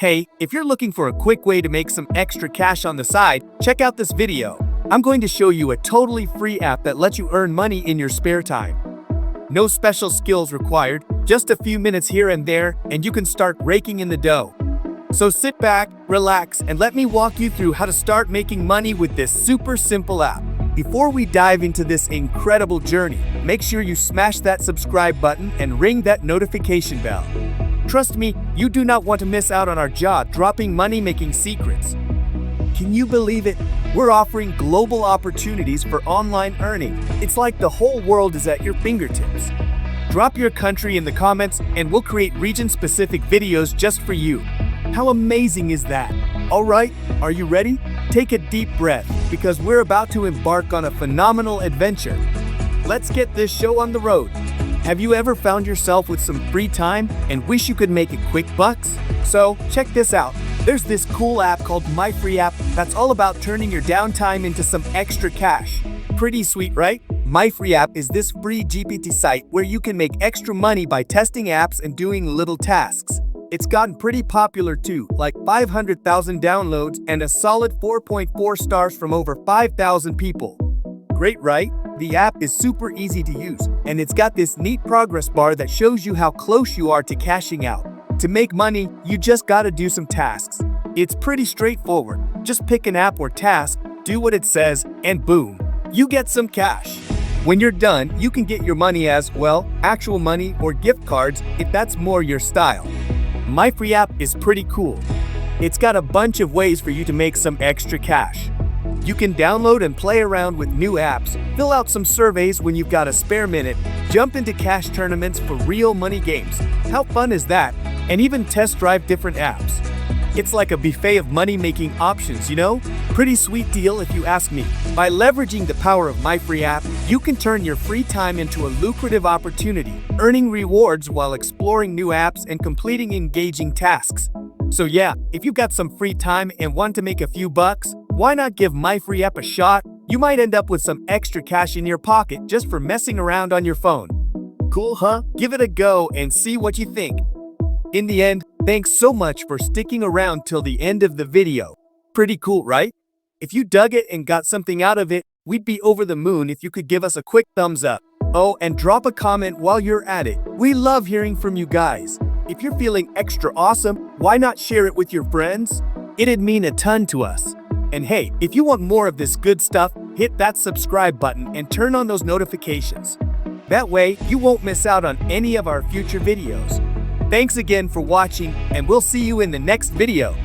Hey, if you're looking for a quick way to make some extra cash on the side, check out this video. I'm going to show you a totally free app that lets you earn money in your spare time. No special skills required, just a few minutes here and there, and you can start raking in the dough. So sit back, relax, and let me walk you through how to start making money with this super simple app. Before we dive into this incredible journey, make sure you smash that subscribe button and ring that notification bell. Trust me, you do not want to miss out on our jaw-dropping money-making secrets. Can you believe it? We're offering global opportunities for online earning. It's like the whole world is at your fingertips. Drop your country in the comments and we'll create region-specific videos just for you. How amazing is that? All right, are you ready? Take a deep breath because we're about to embark on a phenomenal adventure. Let's get this show on the road. Have you ever found yourself with some free time and wish you could make a quick bucks? So, check this out. There's this cool app called MyFreeApp that's all about turning your downtime into some extra cash. Pretty sweet, right? MyFreeApp is this free GPT site where you can make extra money by testing apps and doing little tasks. It's gotten pretty popular too, like 500,000 downloads and a solid 4.4 stars from over 5,000 people. Great, right? The app is super easy to use, and it's got this neat progress bar that shows you how close you are to cashing out. To make money, you just gotta do some tasks. It's pretty straightforward. Just pick an app or task, do what it says, and boom, you get some cash. When you're done, you can get your money as, well, actual money or gift cards if that's more your style. MyFreeApp is pretty cool. It's got a bunch of ways for you to make some extra cash. You can download and play around with new apps, fill out some surveys when you've got a spare minute, jump into cash tournaments for real money games. How fun is that? And even test drive different apps. It's like a buffet of money-making options, you know? Pretty sweet deal if you ask me. By leveraging the power of MyFreeApp, you can turn your free time into a lucrative opportunity, earning rewards while exploring new apps and completing engaging tasks. So yeah, if you've got some free time and want to make a few bucks, why not give MyFreeApp a shot? You might end up with some extra cash in your pocket just for messing around on your phone. Cool, huh? Give it a go and see what you think. In the end, thanks so much for sticking around till the end of the video. Pretty cool, right? If you dug it and got something out of it, we'd be over the moon if you could give us a quick thumbs up. Oh, and drop a comment while you're at it. We love hearing from you guys. If you're feeling extra awesome, why not share it with your friends? It'd mean a ton to us. And hey, if you want more of this good stuff, hit that subscribe button and turn on those notifications. That way, you won't miss out on any of our future videos. Thanks again for watching, and we'll see you in the next video.